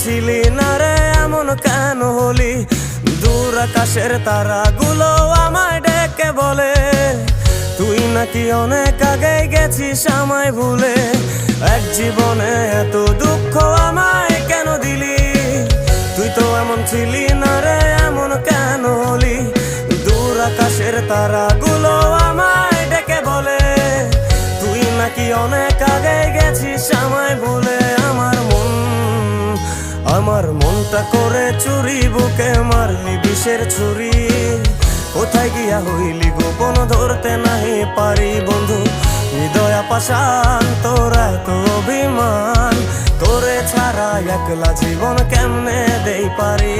ছিলি না রে এমন কেন হলি? দূর আকাশের তারাগুলো আমায় ডেকে বলে তুই নাকি অনেক আগে গেছিস আমায় ভুলে। এক জীবনে এত দুঃখ আমায় কেন দিলি? তুই তো এমন ছিলি না রে এমন কেন হলি? দূর আকাশের তারাগুলো আমায় ডেকে বলে তুই নাকি অনেক আগে গেছিস আমায় ভুলে। আমার মনটা করে চুরি, বুকে মারলি বিষের ছুরি। কোথায় গিয়া হইলি গোপন ধরতে নাহি পারি বন্ধু। হৃদয় পাষাণ তোর এত অভিমান, তোরে ছাড়া একলা জীবন কেমনে দেই পারি।